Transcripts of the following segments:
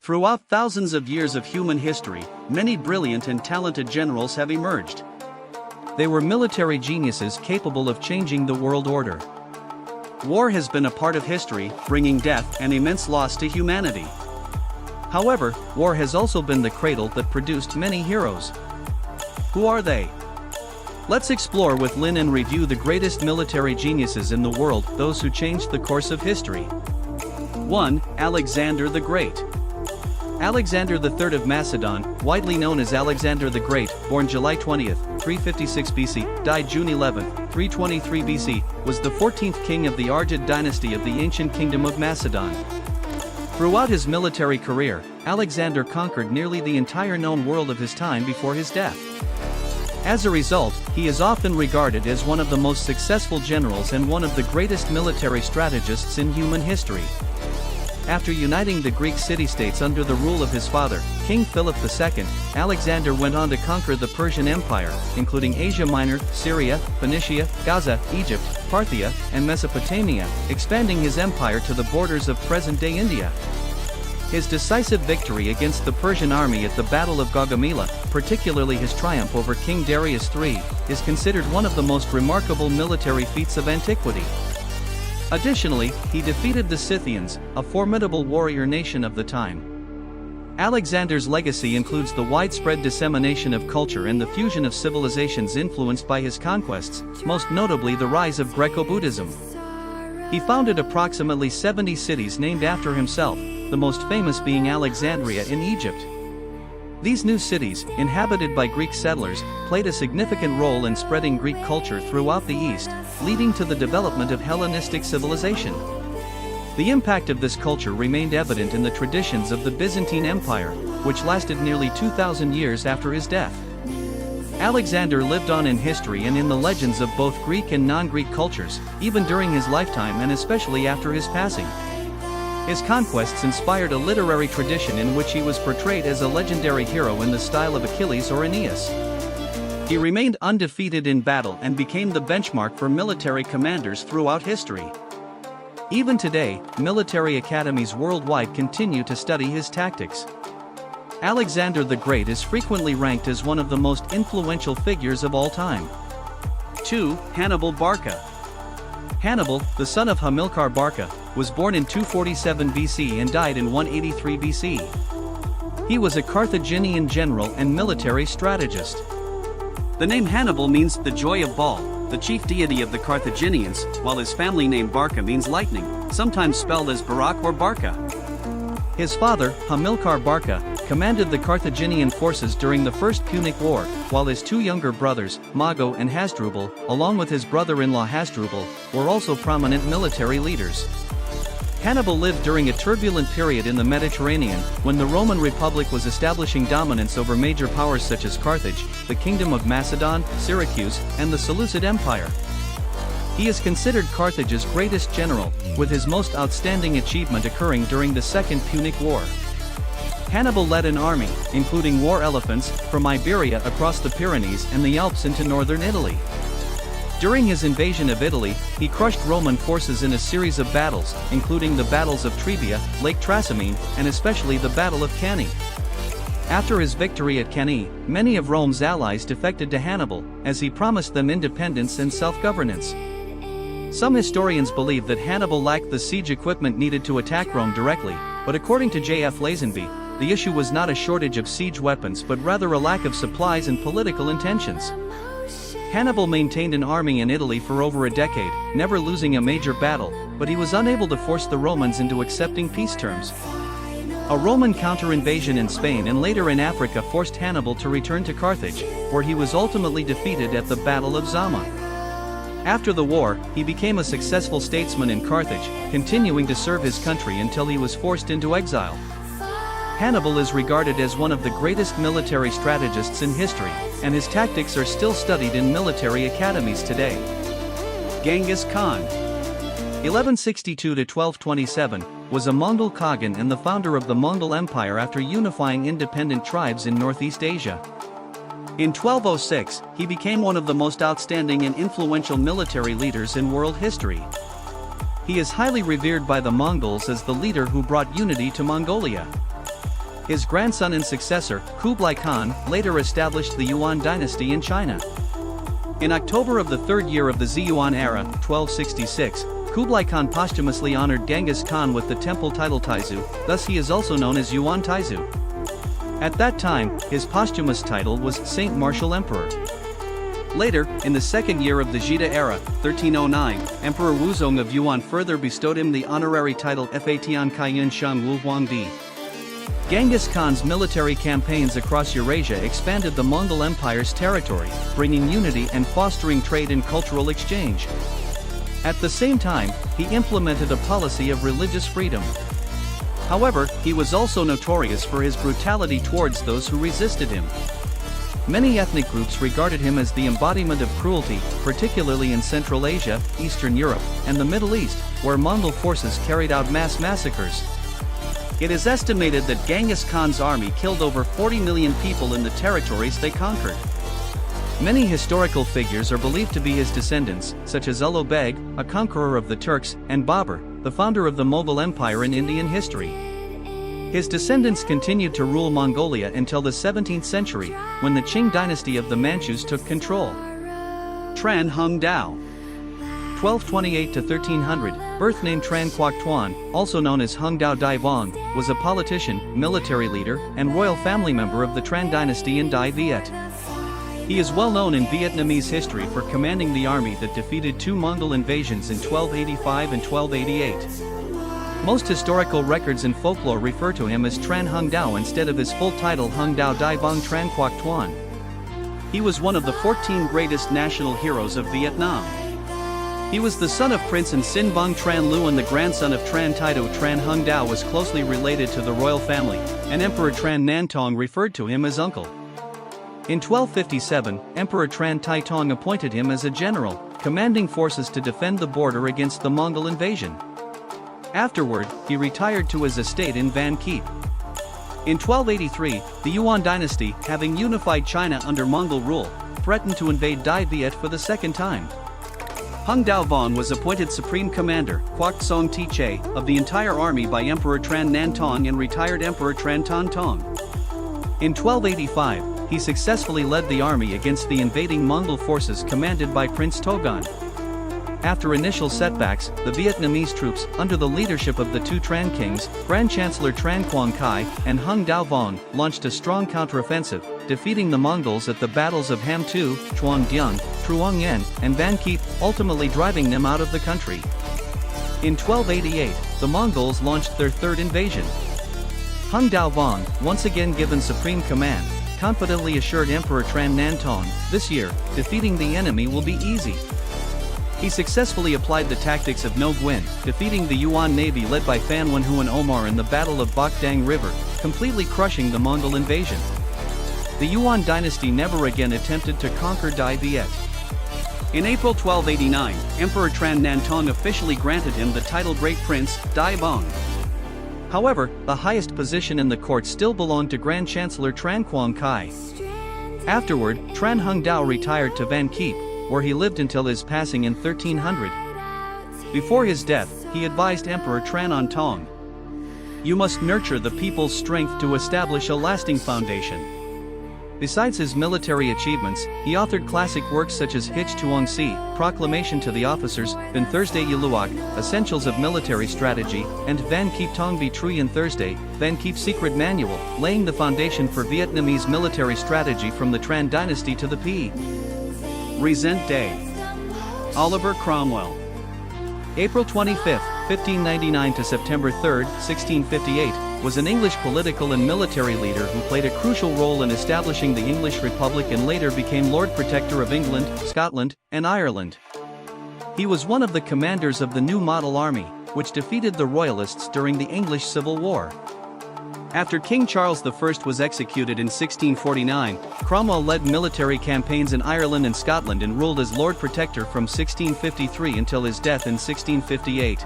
Throughout thousands of years of human history, many brilliant and talented generals have emerged. They were military geniuses capable of changing the world order. War has been a part of history, bringing death and immense loss to humanity. However, war has also been the cradle that produced many heroes. Who are they? Let's explore with Lynn and review the greatest military geniuses in the world, those who changed the course of history. 1. Alexander the Great. Alexander III of Macedon, widely known as Alexander the Great, born July 20, 356 BC, died June 11, 323 BC, was the 14th king of the Argead dynasty of the ancient kingdom of Macedon. Throughout his military career, Alexander conquered nearly the entire known world of his time before his death. As a result, he is often regarded as one of the most successful generals and one of the greatest military strategists in human history. After uniting the Greek city-states under the rule of his father, King Philip II, Alexander went on to conquer the Persian Empire, including Asia Minor, Syria, Phoenicia, Gaza, Egypt, Parthia, and Mesopotamia, expanding his empire to the borders of present-day India. His decisive victory against the Persian army at the Battle of Gaugamela, particularly his triumph over King Darius III, is considered one of the most remarkable military feats of antiquity. Additionally, he defeated the Scythians, a formidable warrior nation of the time. Alexander's legacy includes the widespread dissemination of culture and the fusion of civilizations influenced by his conquests, most notably the rise of Greco-Buddhism. He founded approximately 70 cities named after himself, the most famous being Alexandria in Egypt. These new cities, inhabited by Greek settlers, played a significant role in spreading Greek culture throughout the East, leading to the development of Hellenistic civilization. The impact of this culture remained evident in the traditions of the Byzantine Empire, which lasted nearly 2,000 years after his death. Alexander lived on in history and in the legends of both Greek and non-Greek cultures, even during his lifetime and especially after his passing. His conquests inspired a literary tradition in which he was portrayed as a legendary hero in the style of Achilles or Aeneas. He remained undefeated in battle and became the benchmark for military commanders throughout history. Even today, military academies worldwide continue to study his tactics. Alexander the Great is frequently ranked as one of the most influential figures of all time. 2. Hannibal Barca. Hannibal, the son of Hamilcar Barca, was born in 247 BC and died in 183 BC. He was a Carthaginian general and military strategist. The name Hannibal means the joy of Baal, the chief deity of the Carthaginians, while his family name Barca means lightning, sometimes spelled as Barak or Barca. His father, Hamilcar Barca, commanded the Carthaginian forces during the First Punic War, while his two younger brothers, Mago and Hasdrubal, along with his brother-in-law Hasdrubal, were also prominent military leaders. Hannibal lived during a turbulent period in the Mediterranean, when the Roman Republic was establishing dominance over major powers such as Carthage, the Kingdom of Macedon, Syracuse, and the Seleucid Empire. He is considered Carthage's greatest general, with his most outstanding achievement occurring during the Second Punic War. Hannibal led an army, including war elephants, from Iberia across the Pyrenees and the Alps into northern Italy. During his invasion of Italy, he crushed Roman forces in a series of battles, including the battles of Trebia, Lake Trasimene, and especially the Battle of Cannae. After his victory at Cannae, many of Rome's allies defected to Hannibal, as he promised them independence and self-governance. Some historians believe that Hannibal lacked the siege equipment needed to attack Rome directly, but according to J.F. Lazenby, the issue was not a shortage of siege weapons but rather a lack of supplies and political intentions. Hannibal maintained an army in Italy for over a decade, never losing a major battle, but he was unable to force the Romans into accepting peace terms. A Roman counter-invasion in Spain and later in Africa forced Hannibal to return to Carthage, where he was ultimately defeated at the Battle of Zama. After the war, he became a successful statesman in Carthage, continuing to serve his country until he was forced into exile. Hannibal is regarded as one of the greatest military strategists in history, and his tactics are still studied in military academies today. Genghis Khan, 1162–1227, was a Mongol Khagan and the founder of the Mongol Empire after unifying independent tribes in Northeast Asia. In 1206, he became one of the most outstanding and influential military leaders in world history. He is highly revered by the Mongols as the leader who brought unity to Mongolia. His grandson and successor, Kublai Khan, later established the Yuan dynasty in China. In October of the third year of the Ziyuan era, 1266, Kublai Khan posthumously honored Genghis Khan with the temple title Taizu, thus he is also known as Yuan Taizu. At that time, his posthumous title was Saint Martial Emperor. Later, in the second year of the Zhida era, 1309, Emperor Wuzong of Yuan further bestowed him the honorary title Fatian Kaiyun Shang Wu Huangdi. Genghis Khan's military campaigns across Eurasia expanded the Mongol Empire's territory, bringing unity and fostering trade and cultural exchange. At the same time, he implemented a policy of religious freedom. However, he was also notorious for his brutality towards those who resisted him. Many ethnic groups regarded him as the embodiment of cruelty, particularly in Central Asia, Eastern Europe, and the Middle East, where Mongol forces carried out mass massacres. It is estimated that Genghis Khan's army killed over 40 million people in the territories they conquered. Many historical figures are believed to be his descendants, such as Ulugh Beg, a conqueror of the Turks, and Babur, the founder of the Mughal Empire in Indian history. His descendants continued to rule Mongolia until the 17th century, when the Qing dynasty of the Manchus took control. Tran Hung Dao, 1228 to 1300, birth name Tran Quoc Tuan, also known as Hung Dao Dai Vong, was a politician, military leader, and royal family member of the Tran dynasty in Dai Viet. He is well known in Vietnamese history for commanding the army that defeated two Mongol invasions in 1285 and 1288. Most historical records and folklore refer to him as Tran Hung Dao instead of his full title Hung Dao Dai Vong Tran Quoc Tuan. He was one of the 14 greatest national heroes of Vietnam. He was the son of Prince and Sin Bang Tran Lu and the grandson of Tran Taido. Tran Hung Dao was closely related to the royal family, and Emperor Tran Nan Tong referred to him as uncle. In 1257, Emperor Tran Tai Tong appointed him as a general, commanding forces to defend the border against the Mongol invasion. Afterward, he retired to his estate in Van Keep. In 1283, the Yuan dynasty, having unified China under Mongol rule, threatened to invade Dai Viet for the second time. Hung Dao Von was appointed supreme commander, Quoc Song Ti Che, of the entire army by Emperor Tran Nan Tong and retired Emperor Tran Tan Tong. In 1285, he successfully led the army against the invading Mongol forces commanded by Prince Togon. After initial setbacks, the Vietnamese troops, under the leadership of the two Tran kings, Grand Chancellor Tran Quang Khai and Hung Dao Vong, launched a strong counteroffensive, defeating the Mongols at the battles of Ham Tu, Chuan Dian, Truong Yen, and Van Keep, ultimately driving them out of the country. In 1288, the Mongols launched their third invasion. Hung Dao Vong, once again given supreme command, confidently assured Emperor Tran Nan Tong, "This year, defeating the enemy will be easy." He successfully applied the tactics of No Guin, defeating the Yuan navy led by Fan Wenhuan Omar in the Battle of Bac Dang River, completely crushing the Mongol invasion. The Yuan dynasty never again attempted to conquer Dai Viet. In April 1289, Emperor Tran Nan Tong officially granted him the title Great Prince, Dai Bong. However, the highest position in the court still belonged to Grand Chancellor Tran Quang Khai. Afterward, Tran Hung Dao retired to Van Keep, where he lived until his passing in 1300. Before his death, he advised Emperor Tran On Tong, "You must nurture the people's strength to establish a lasting foundation." Besides his military achievements, he authored classic works such as Hich Tuong Si, Proclamation to the Officers, Van Thursday Yiluak, Essentials of Military Strategy, and Van Keep Tong Vi Truyen Thursday, Van Keep Secret Manual, laying the foundation for Vietnamese military strategy from the Tran dynasty to the P. Resent Day. Oliver Cromwell. April 25, 1599 to September 3, 1658, was an English political and military leader who played a crucial role in establishing the English Republic and later became Lord Protector of England, Scotland, and Ireland. He was one of the commanders of the New Model Army, which defeated the Royalists during the English Civil War. After King Charles I was executed in 1649, Cromwell led military campaigns in Ireland and Scotland and ruled as Lord Protector from 1653 until his death in 1658.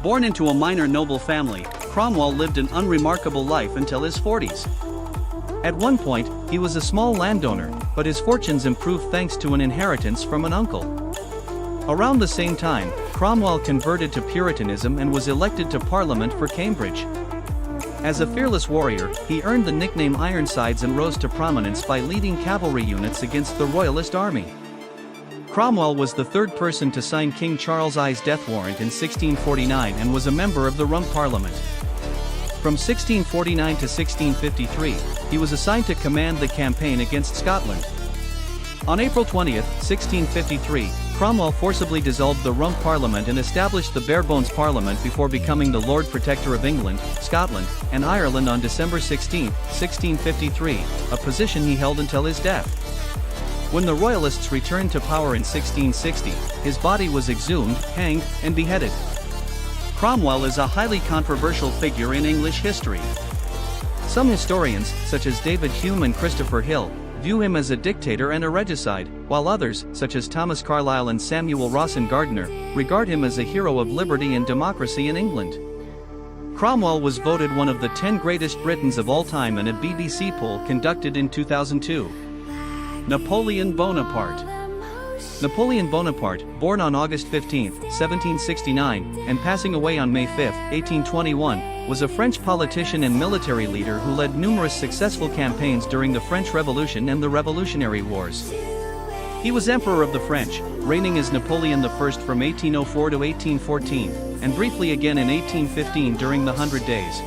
Born into a minor noble family, Cromwell lived an unremarkable life until his 40s. At one point, he was a small landowner, but his fortunes improved thanks to an inheritance from an uncle. Around the same time, Cromwell converted to Puritanism and was elected to Parliament for Cambridge. As a fearless warrior, he earned the nickname Ironsides and rose to prominence by leading cavalry units against the Royalist army. Cromwell was the third person to sign King Charles I's death warrant in 1649 and was a member of the Rump Parliament. From 1649 to 1653, he was assigned to command the campaign against Scotland. On April 20, 1653, Cromwell forcibly dissolved the Rump Parliament and established the Barebones Parliament before becoming the Lord Protector of England, Scotland, and Ireland on December 16, 1653, a position he held until his death. When the Royalists returned to power in 1660, his body was exhumed, hanged, and beheaded. Cromwell is a highly controversial figure in English history. Some historians, such as David Hume and Christopher Hill, view him as a dictator and a regicide, while others, such as Thomas Carlyle and Samuel Rawson Gardiner, regard him as a hero of liberty and democracy in England. Cromwell was voted one of the 10 greatest Britons of all time in a BBC poll conducted in 2002. Napoleon Bonaparte. Napoleon Bonaparte, born on August 15, 1769, and passing away on May 5, 1821, was a French politician and military leader who led numerous successful campaigns during the French Revolution and the Revolutionary Wars. He was Emperor of the French, reigning as Napoleon I from 1804 to 1814, and briefly again in 1815 during the Hundred Days.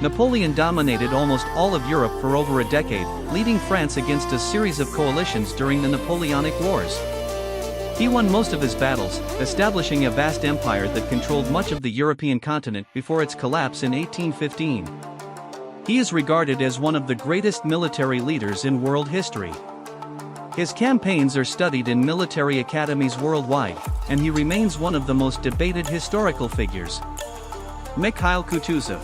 Napoleon dominated almost all of Europe for over a decade, leading France against a series of coalitions during the Napoleonic Wars. He won most of his battles, establishing a vast empire that controlled much of the European continent before its collapse in 1815. He is regarded as one of the greatest military leaders in world history. His campaigns are studied in military academies worldwide, and he remains one of the most debated historical figures. Mikhail Kutuzov.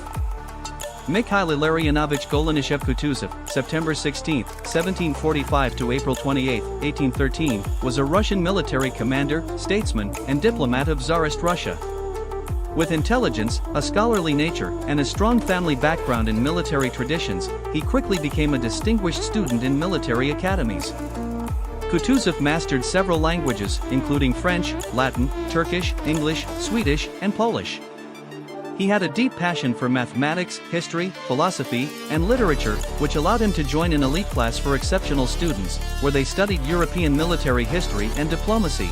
Mikhail Illarionovich Golenischev Kutuzov, September 16, 1745 to April 28, 1813, was a Russian military commander, statesman, and diplomat of Tsarist Russia. With intelligence, a scholarly nature, and a strong family background in military traditions, he quickly became a distinguished student in military academies. Kutuzov mastered several languages, including French, Latin, Turkish, English, Swedish, and Polish. He had a deep passion for mathematics, history, philosophy, and literature, which allowed him to join an elite class for exceptional students, where they studied European military history and diplomacy.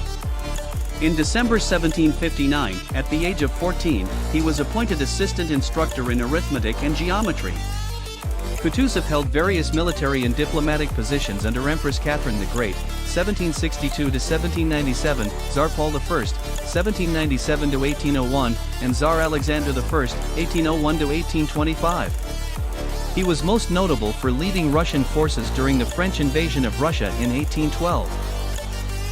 In December 1759, at the age of 14, he was appointed assistant instructor in arithmetic and geometry. Kutuzov held various military and diplomatic positions under Empress Catherine the Great, 1762 to 1797, Tsar Paul I, 1797 to 1801, and Tsar Alexander I, 1801 to 1825. He was most notable for leading Russian forces during the French invasion of Russia in 1812.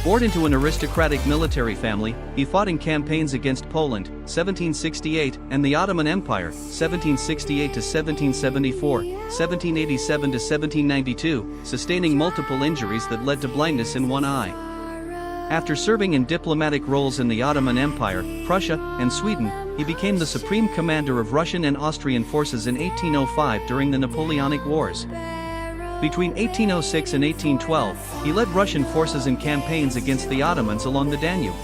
Born into an aristocratic military family, he fought in campaigns against Poland, 1768, and the Ottoman Empire, 1768 to 1774, 1787 to 1792, sustaining multiple injuries that led to blindness in one eye. After serving in diplomatic roles in the Ottoman Empire, Prussia, and Sweden, he became the supreme commander of Russian and Austrian forces in 1805 during the Napoleonic Wars. Between 1806 and 1812, he led Russian forces in campaigns against the Ottomans along the Danube.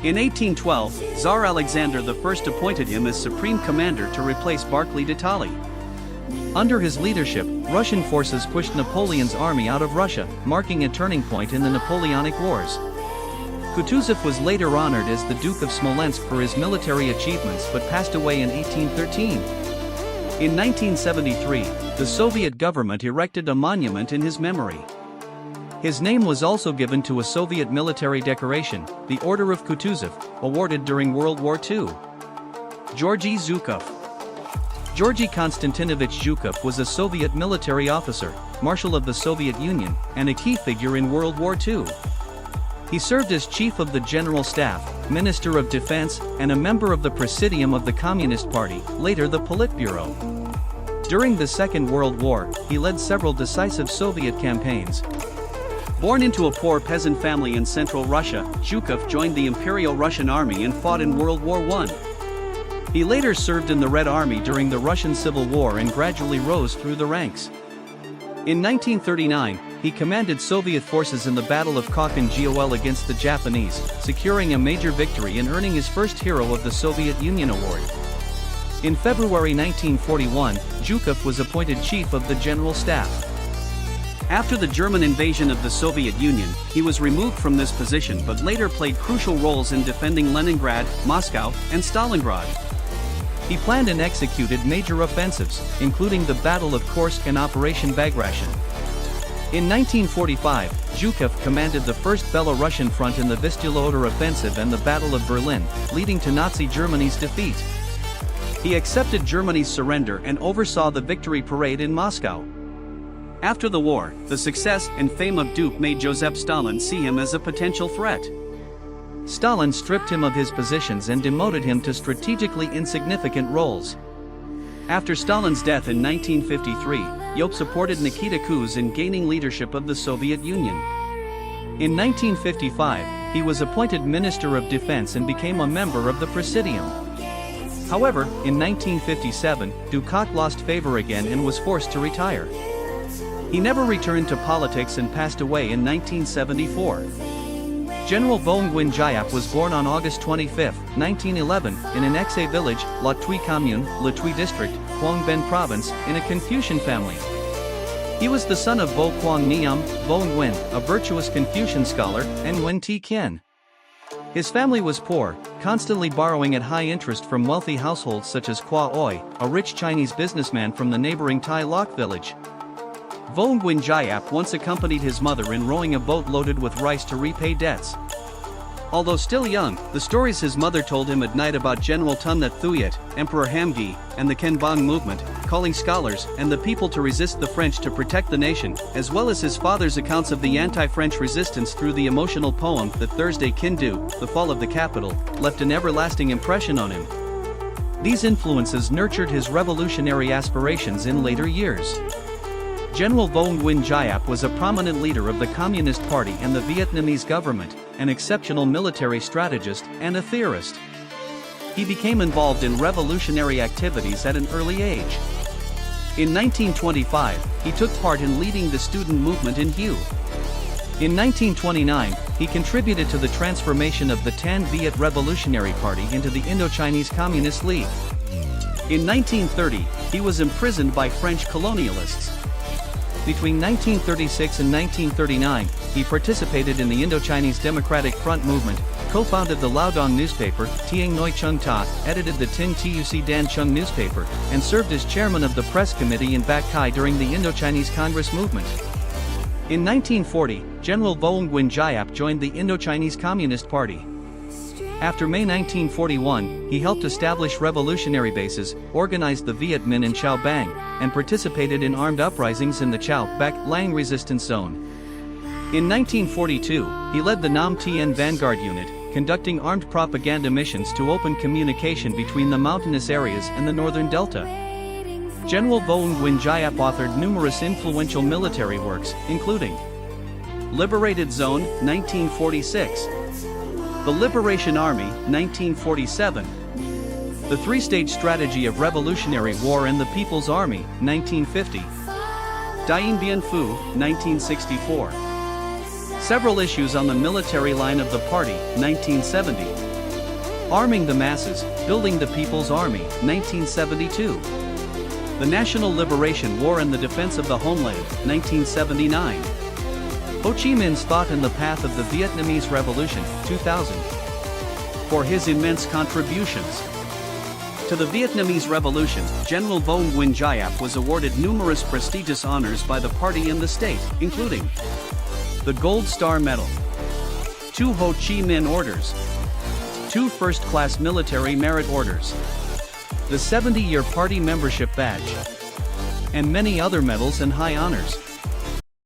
In 1812, Tsar Alexander I appointed him as supreme commander to replace Barclay de Tolly. Under his leadership, Russian forces pushed Napoleon's army out of Russia, marking a turning point in the Napoleonic Wars. Kutuzov was later honored as the Duke of Smolensk for his military achievements but passed away in 1813. In 1973, the Soviet government erected a monument in his memory. His name was also given to a Soviet military decoration, the Order of Kutuzov, awarded during World War II. Georgy Zhukov. Georgy Konstantinovich Zhukov was a Soviet military officer, Marshal of the Soviet Union, and a key figure in World War II. He served as Chief of the General Staff, Minister of Defense, and a member of the Presidium of the Communist Party, later the Politburo. During the Second World War, he led several decisive Soviet campaigns. Born into a poor peasant family in central Russia, Zhukov joined the Imperial Russian Army and fought in World War I. He later served in the Red Army during the Russian Civil War and gradually rose through the ranks. In 1939, he commanded Soviet forces in the Battle of Kokhin Gol against the Japanese, securing a major victory and earning his first Hero of the Soviet Union award. In February 1941, Zhukov was appointed Chief of the General Staff. After the German invasion of the Soviet Union, he was removed from this position but later played crucial roles in defending Leningrad, Moscow, and Stalingrad. He planned and executed major offensives, including the Battle of Kursk and Operation Bagration. In 1945, Zhukov commanded the First Belarusian Front in the Vistula-Oder Offensive and the Battle of Berlin, leading to Nazi Germany's defeat. He accepted Germany's surrender and oversaw the victory parade in Moscow. After the war, the success and fame of Duke made Joseph Stalin see him as a potential threat. Stalin stripped him of his positions and demoted him to strategically insignificant roles. After Stalin's death in 1953, Yop supported Nikita Khrushchev in gaining leadership of the Soviet Union. In 1955, he was appointed Minister of Defense and became a member of the Presidium. However, in 1957, Dukak lost favor again and was forced to retire. He never returned to politics and passed away in 1974. General Vongwin Jayap was born on August 25, 1911, in an Exe village, La Tui Commune, La Tui District, Quang Ben Province, in a Confucian family. He was the son of Bo Quang Niam, Vongwin, a virtuous Confucian scholar, and Wen Ti Ken. His family was poor, constantly borrowing at high interest from wealthy households such as Kwa Oi, a rich Chinese businessman from the neighboring Tai Lok village. Vongwin Jayap once accompanied his mother in rowing a boat loaded with rice to repay debts. Although still young, the stories his mother told him at night about General Tun That Thuyet, Emperor Hamgi, and the Kenbang movement, calling scholars and the people to resist the French to protect the nation, as well as his father's accounts of the anti-French resistance through the emotional poem That Thursday Kindu, The Fall of the Capital, left an everlasting impression on him. These influences nurtured his revolutionary aspirations in later years. General Vongwin Jayap was a prominent leader of the Communist Party and the Vietnamese government, an exceptional military strategist and a theorist. He became involved in revolutionary activities at an early age. In 1925, he took part in leading the student movement in Hue. In 1929, he contributed to the transformation of the Tan Viet Revolutionary Party into the Indochinese Communist League. In 1930, he was imprisoned by French colonialists. Between 1936 and 1939, he participated in the Indochinese Democratic Front movement, co-founded the Laodong newspaper, Tieng Noi Chung Ta, edited the Tin Tuc Dan Chung newspaper, and served as chairman of the press committee in Bac Khai during the Indochinese Congress movement. In 1940, General Vongwin Jayap joined the Indochinese Communist Party. After May 1941, he helped establish revolutionary bases, organized the Viet Minh in Chao Bang, and participated in armed uprisings in the Chao Bac Lang resistance zone. In 1942, he led the Nam Tien Vanguard Unit, conducting armed propaganda missions to open communication between the mountainous areas and the northern delta. General Vongwin Jayap authored numerous influential military works, including Liberated Zone, 1946, The Liberation Army, 1947, The Three-Stage Strategy of Revolutionary War and the People's Army, 1950, Dien Bien Phu, 1964. Several issues on the military line of the party, 1970. Arming the Masses, Building the People's Army, 1972. The National Liberation War and the Defense of the Homeland, 1979. Ho Chi Minh's Thought and the Path of the Vietnamese Revolution, 2000. For his immense contributions to the Vietnamese Revolution, General Vongwin Jayap was awarded numerous prestigious honors by the party and the state, including the Gold Star Medal, 2 Ho Chi Minh Orders, 2 First-Class Military Merit Orders, the 70-year party membership badge, and many other medals and high honors.